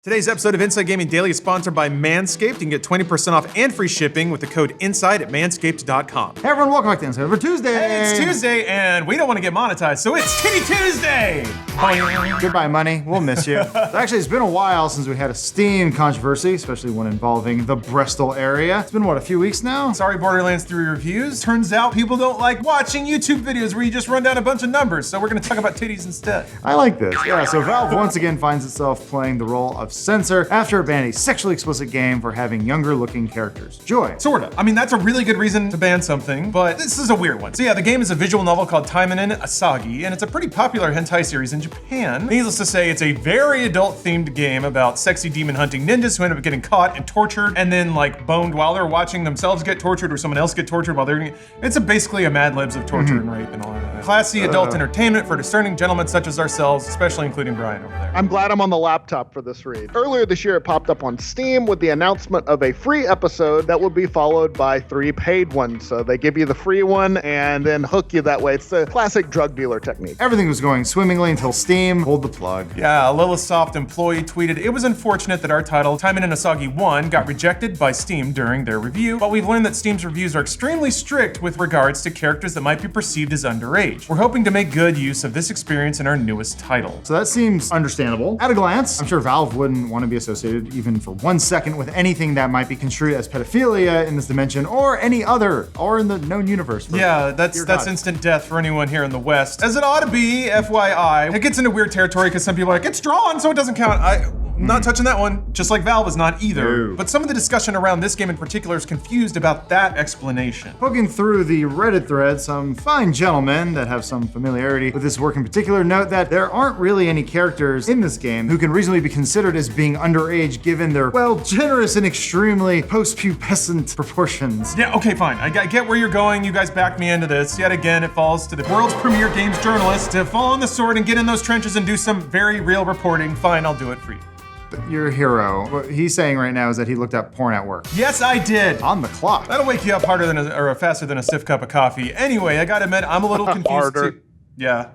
Today's episode of Inside Gaming Daily is sponsored by Manscaped. You can get 20% off and free shipping with the code INSIDE at manscaped.com. Hey everyone, welcome back to Inside for Tuesday. Hey, it's Tuesday, and we don't want to get monetized, so it's Tiddy Tuesday! Goodbye, money. We'll miss you. Actually, it's been a while since we had a Steam controversy, especially one involving the Bristol area. It's been, what, a few weeks now? Sorry, Borderlands 3 reviews. Turns out people don't like watching YouTube videos where you just run down a bunch of numbers, so we're going to talk about titties instead. I like this. Yeah, so Valve once again finds itself playing the role of censor after banning a sexually explicit game for having younger looking characters. Joy. Sorta. I mean, that's a really good reason to ban something, but this is a weird one. So yeah, the game is a visual novel called Taimenen Asagi, and it's a pretty popular hentai series in Japan. Needless to say, it's a very adult-themed game about sexy demon hunting ninjas who end up getting caught and tortured, and then like boned while they're watching themselves get tortured or someone else get tortured while they're doing it. It's basically a Mad Libs of torture and rape and all of that. Classy adult entertainment for discerning gentlemen such as ourselves, especially including Brian over there. I'm glad I'm on the laptop for this read. Earlier this year, it popped up on Steam with the announcement of a free episode that would be followed by 3 paid ones. So they give you the free one and then hook you that way. It's the classic drug dealer technique. Everything was going swimmingly until Steam pulled the plug. Yeah, a Lilithsoft employee tweeted, "It was unfortunate that our title, Taimenen Asagi 1, got rejected by Steam during their review, but we've learned that Steam's reviews are extremely strict with regards to characters that might be perceived as underage. We're hoping to make good use of this experience in our newest title." So that seems understandable. At a glance, I'm sure Valve wouldn't want to be associated even for 1 second with anything that might be construed as pedophilia in this dimension or any other, or in the known universe. Yeah, that's instant death for anyone here in the West. As it ought to be, FYI. It gets into weird territory because some people are like, it's drawn, so it doesn't count. I'm not touching that one, just like Valve is not either. No. But some of the discussion around this game in particular is confused about that explanation. Poking through the Reddit thread, some fine gentlemen that have some familiarity with this work in particular note that there aren't really any characters in this game who can reasonably be considered as being underage given their, well, generous and extremely post-pubescent proportions. Yeah, okay, fine. I get where you're going. You guys backed me into this. Yet again, it falls to the world's premier games journalist to fall on the sword and get in those trenches and do some very real reporting. Fine, I'll do it for you. You're a hero. What he's saying right now is that he looked up porn at work. Yes, I did. On the clock. That'll wake you up harder than or faster than a stiff cup of coffee. Anyway, I gotta admit, I'm a little confused Harder. too. Yeah.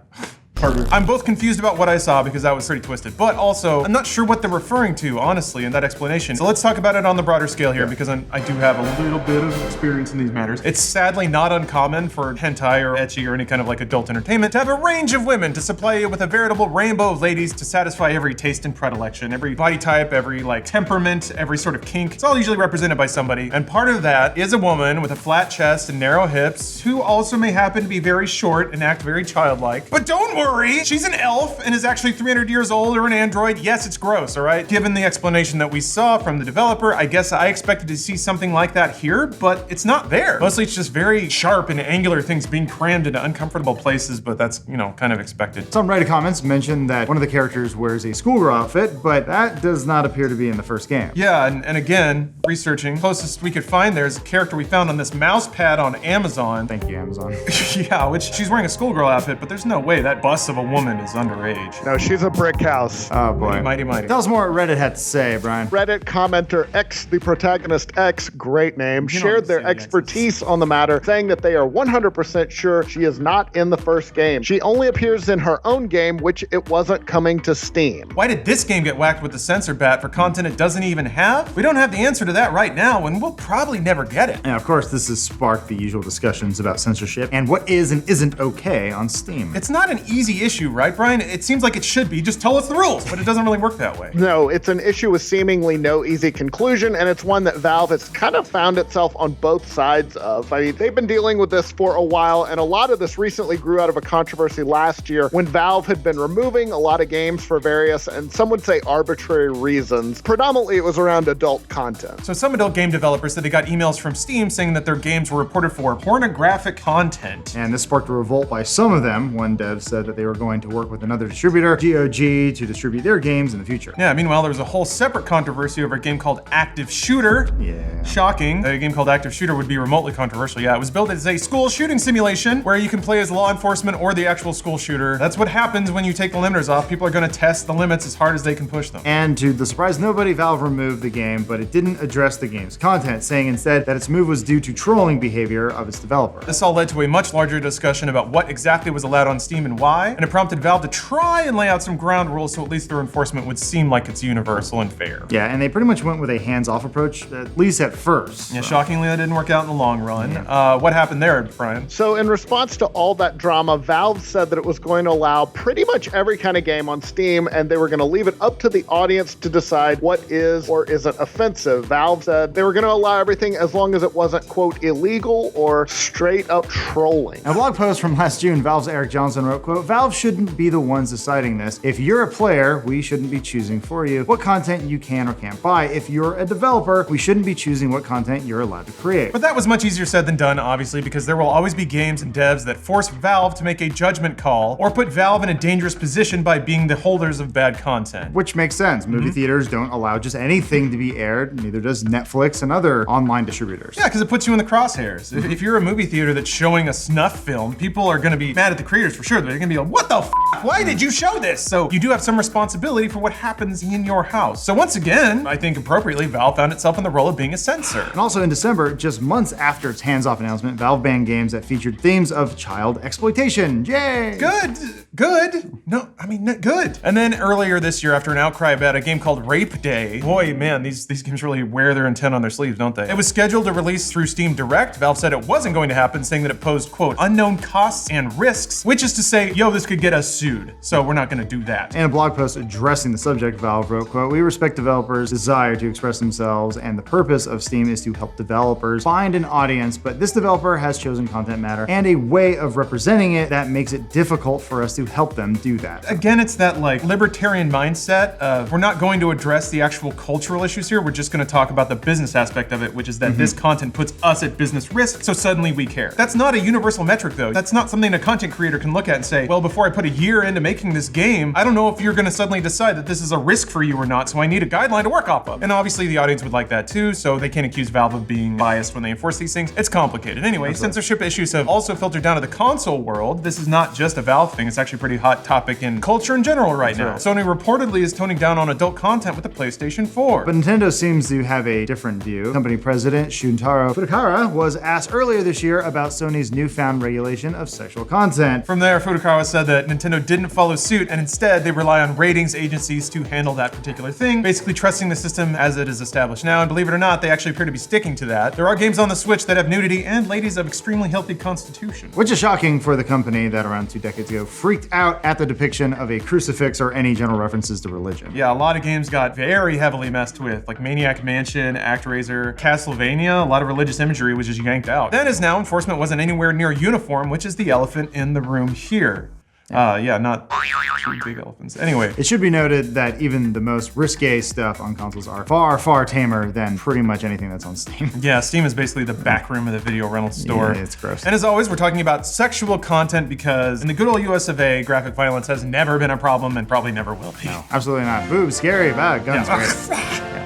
Harder. I'm both confused about what I saw because that was pretty twisted, but also I'm not sure what they're referring to, honestly, in that explanation. So let's talk about it on the broader scale here because I do have a little bit of experience in these matters. It's sadly not uncommon for hentai or ecchi or any kind of like adult entertainment to have a range of women to supply you with a veritable rainbow of ladies to satisfy every taste and predilection, every body type, every like temperament, every sort of kink. It's all usually represented by somebody, and part of that is a woman with a flat chest and narrow hips who also may happen to be very short and act very childlike. But don't worry, she's an elf and is actually 300 years old or an android. Yes, it's gross, all right? Given the explanation that we saw from the developer, I guess I expected to see something like that here, but it's not there. Mostly it's just very sharp and angular things being crammed into uncomfortable places, but that's, you know, kind of expected. Some Reddit comments mention that one of the characters wears a schoolgirl outfit, but that does not appear to be in the first game. Yeah, and again, researching, closest we could find there's a character we found on this mouse pad on Amazon. Thank you, Amazon. Yeah, which she's wearing a schoolgirl outfit, but there's no way that bust of a woman is underage. No, she's a brick house. Oh boy. Mighty. Tell us more what Reddit had to say, Brian. Reddit commenter X, the protagonist X, great name, shared their expertise on the matter, saying that they are 100% sure she is not in the first game. She only appears in her own game, which it wasn't coming to Steam. Why did this game get whacked with the censor bat for content it doesn't even have? We don't have the answer to that right now, and we'll probably never get it. And of course, this has sparked the usual discussions about censorship and what is and isn't okay on Steam. It's not an easy issue, right, Brian? It seems like it should be. Just tell us the rules, but it doesn't really work that way. No, it's an issue with seemingly no easy conclusion, and it's one that Valve has kind of found itself on both sides of. I mean, they've been dealing with this for a while, and a lot of this recently grew out of a controversy last year when Valve had been removing a lot of games for various, and some would say arbitrary reasons. Predominantly, it was around adult content. So some adult game developers said they got emails from Steam saying that their games were reported for pornographic content. And this sparked a revolt by some of them. One dev said that they were going to work with another distributor, GOG, to distribute their games in the future. Yeah, meanwhile, there was a whole separate controversy over a game called Active Shooter. Yeah. Shocking. A game called Active Shooter would be remotely controversial. Yeah, it was built as a school shooting simulation where you can play as law enforcement or the actual school shooter. That's what happens when you take the limiters off. People are going to test the limits as hard as they can push them. And to the surprise of nobody, Valve removed the game, but it didn't address the game's content, saying instead that its move was due to trolling behavior of its developer. This all led to a much larger discussion about what exactly was allowed on Steam and why. apply, and it prompted Valve to try and lay out some ground rules so at least their enforcement would seem like it's universal and fair. Yeah, and they pretty much went with a hands-off approach, at least at first. Yeah, shockingly, that didn't work out in the long run. What happened there, Brian? So in response to all that drama, Valve said that it was going to allow pretty much every kind of game on Steam, and they were going to leave it up to the audience to decide what is or isn't offensive. Valve said they were going to allow everything as long as it wasn't, quote, illegal or straight up trolling. In a blog post from last June, Valve's Eric Johnson wrote, quote, "Valve shouldn't be the ones deciding this. If you're a player, we shouldn't be choosing for you what content you can or can't buy. If you're a developer, we shouldn't be choosing what content you're allowed to create." But that was much easier said than done, obviously, because there will always be games and devs that force Valve to make a judgment call or put Valve in a dangerous position by being the holders of bad content. Which makes sense. Movie theaters don't allow just anything to be aired, neither does Netflix and other online distributors. Yeah, because it puts you in the crosshairs. If you're a movie theater that's showing a snuff film, people are going to be mad at the creators for sure. They're going to be like, what the f? Why did you show this? So you do have some responsibility for what happens in your house. So once again, I think appropriately, Valve found itself in the role of being a censor. And also in December, just months after its hands-off announcement, Valve banned games that featured themes of child exploitation. Yay! Good. No, I mean, good. And then earlier this year, after an outcry about a game called Rape Day, boy, man, these games really wear their intent on their sleeves, don't they? It was scheduled to release through Steam Direct. Valve said it wasn't going to happen, saying that it posed, quote, unknown costs and risks, which is to say, yo, this could get us sued. So we're not gonna do that. In a blog post addressing the subject, Valve wrote, quote, "We respect developers' desire to express themselves, and the purpose of Steam is to help developers find an audience, but this developer has chosen content matter and a way of representing it that makes it difficult for us to help them do that." Again, it's that like libertarian mindset of we're not going to address the actual cultural issues here, we're just gonna talk about the business aspect of it, which is that this content puts us at business risk, so suddenly we care. That's not a universal metric though. That's not something a content creator can look at and say, well, before I put a year into making this game, I don't know if you're gonna suddenly decide that this is a risk for you or not, so I need a guideline to work off of. And obviously the audience would like that too, so they can't accuse Valve of being biased when they enforce these things. It's complicated. Anyway, censorship issues have also filtered down to the console world. This is not just a Valve thing, it's actually a pretty hot topic in culture in general right now. Sony reportedly is toning down on adult content with the PlayStation 4. But Nintendo seems to have a different view. Company president Shuntaro Furukawa was asked earlier this year about Sony's newfound regulation of sexual content. From there, Furukawa said that Nintendo didn't follow suit and instead they rely on ratings agencies to handle that particular thing, basically trusting the system as it is established now. And believe it or not, they actually appear to be sticking to that. There are games on the Switch that have nudity and ladies of extremely healthy constitution. Which is shocking for the company that around 2 decades ago freaked out at the depiction of a crucifix or any general references to religion. Yeah, a lot of games got very heavily messed with, like Maniac Mansion, ActRaiser, Castlevania. A lot of religious imagery was just yanked out. That is now enforcement wasn't anywhere near uniform, which is the elephant in the room here. Yeah, not two big elephants. Anyway. It should be noted that even the most risque stuff on consoles are far, far tamer than pretty much anything that's on Steam. Yeah, Steam is basically the back room of the video rental store. Yeah, it's gross. And as always, we're talking about sexual content because in the good old US of A, graphic violence has never been a problem and probably never will be. No, absolutely not. Boobs, scary, bad, guns,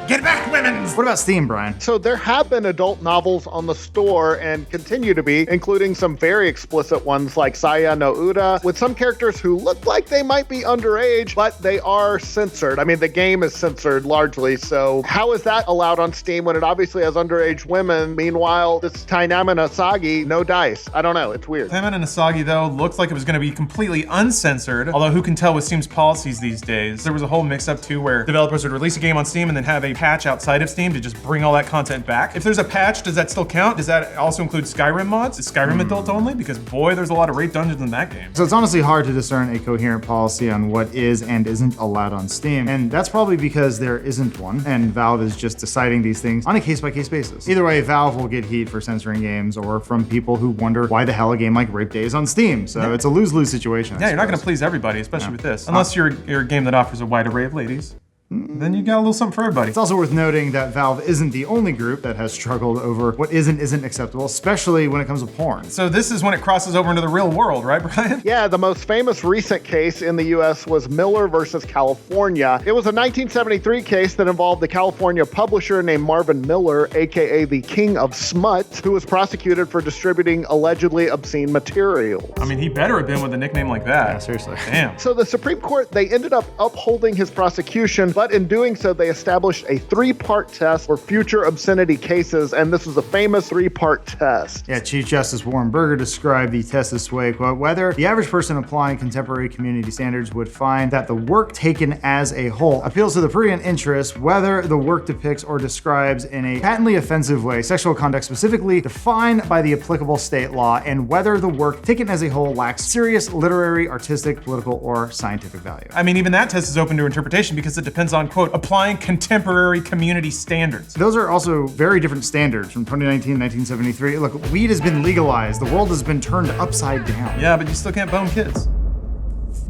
Get back, women! What about Steam, Brian? So there have been adult novels on the store and continue to be, including some very explicit ones like Saya no Uda, with some characters who look like they might be underage, but they are censored. I mean, the game is censored largely, so how is that allowed on Steam when it obviously has underage women? Meanwhile, this Tainama Asagi, no dice. I don't know, it's weird. Tainama Asagi, though, looks like it was going to be completely uncensored, although who can tell with Steam's policies these days. There was a whole mix-up, too, where developers would release a game on Steam and then have a patch outside of Steam to just bring all that content back. If there's a patch, does that still count? Does that also include Skyrim mods? Is Skyrim adult only? Because boy, there's a lot of rape dungeons in that game. So it's honestly hard to discern a coherent policy on what is and isn't allowed on Steam, and that's probably because there isn't one, and Valve is just deciding these things on a case-by-case basis. Either way, Valve will get heat for censoring games or from people who wonder why the hell a game like Rape Day is on Steam, so it's a lose-lose situation. Yeah, you're not gonna please everybody, especially with this. Unless you're a game that offers a wide array of ladies. Then you got a little something for everybody. It's also worth noting that Valve isn't the only group that has struggled over what isn't acceptable, especially when it comes to porn. So this is when it crosses over into the real world, right, Brian? Yeah, the most famous recent case in the US was Miller versus California. It was a 1973 case that involved the California publisher named Marvin Miller, aka the King of Smut, who was prosecuted for distributing allegedly obscene materials. I mean, he better have been with a nickname like that. Yeah, seriously. Damn. So the Supreme Court, they ended up upholding his prosecution, but in doing so, they established a 3-part test for future obscenity cases, and this is a famous 3-part test. Yeah, Chief Justice Warren Berger described the test this way, quote, whether the average person applying contemporary community standards would find that the work taken as a whole appeals to the prurient interest, whether the work depicts or describes in a patently offensive way sexual conduct specifically defined by the applicable state law, and whether the work taken as a whole lacks serious literary, artistic, political, or scientific value. I mean, even that test is open to interpretation because it depends on, quote, applying contemporary community standards. Those are also very different standards from 2019 and 1973. Look, weed has been legalized. The world has been turned upside down. Yeah, but you still can't bone kids.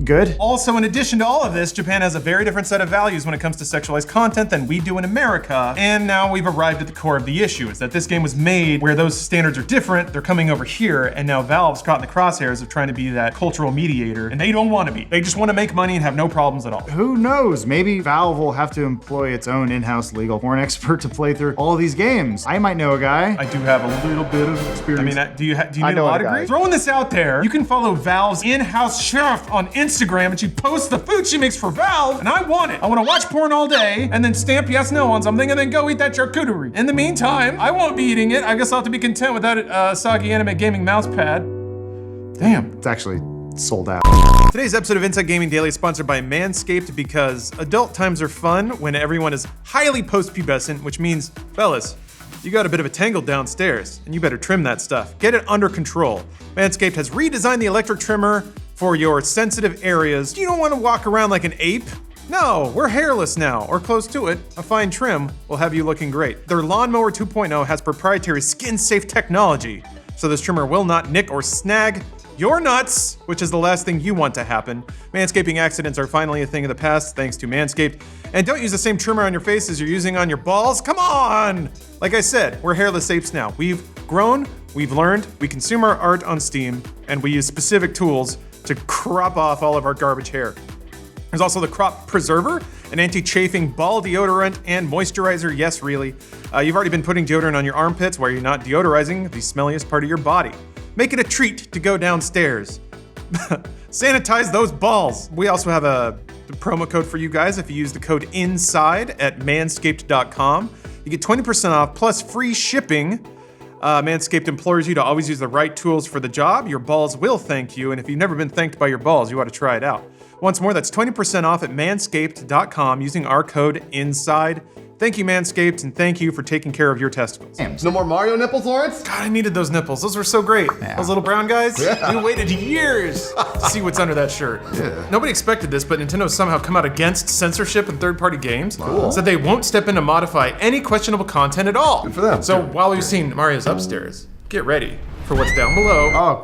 Good. Also, in addition to all of this, Japan has a very different set of values when it comes to sexualized content than we do in America. And now we've arrived at the core of the issue, is that this game was made where those standards are different, they're coming over here, and now Valve's caught in the crosshairs of trying to be that cultural mediator, and they don't want to be. They just want to make money and have no problems at all. Who knows? Maybe Valve will have to employ its own in-house legal porn expert to play through all of these games. I might know a guy. I do have a little bit of experience. I mean, do you need a law degree? Throwing this out there, you can follow Valve's in-house chef on Instagram, and she posts the food she makes for Valve, and I want it. I want to watch porn all day, and then stamp yes, no on something, and then go eat that charcuterie. In the meantime, I won't be eating it. I guess I'll have to be content with that soggy anime gaming mouse pad. Damn. It's actually sold out. Today's episode of Inside Gaming Daily is sponsored by Manscaped because adult times are fun when everyone is highly post-pubescent, which means, fellas, you got a bit of a tangle downstairs, and you better trim that stuff. Get it under control. Manscaped has redesigned the electric trimmer for your sensitive areas. You don't want to walk around like an ape. No, we're hairless now, or close to it. A fine trim will have you looking great. Their Lawnmower 2.0 has proprietary skin-safe technology, so this trimmer will not nick or snag your nuts, which is the last thing you want to happen. Manscaping accidents are finally a thing of the past, thanks to Manscaped. And don't use the same trimmer on your face as you're using on your balls. Come on! Like I said, we're hairless apes now. We've grown, we've learned, we consume our art on Steam, and we use specific tools to crop off all of our garbage hair. There's also the Crop Preserver, an anti-chafing ball deodorant and moisturizer. Yes, really. You've already been putting deodorant on your armpits while you're not deodorizing the smelliest part of your body. Make it a treat to go downstairs. Sanitize those balls. We also have a promo code for you guys if you use the code INSIDE at manscaped.com. You get 20% off plus free shipping. Manscaped implores you to always use the right tools for the job. Your balls will thank you, and if you've never been thanked by your balls, you ought to try it out. Once more, that's 20% off at manscaped.com using our code INSIDE. Thank you, Manscaped, and thank you for taking care of your testicles. No more Mario nipples, Lawrence? God, I needed those nipples. Those were so great. Yeah. Those little brown guys. Yeah. We waited years to see what's under that shirt. Yeah. Nobody expected this, but Nintendo's somehow come out against censorship in third-party games. Cool. Said they won't step in to modify any questionable content at all. Good for them. So Good. while we've seen Mario's upstairs, get ready for what's down below. Oh, God.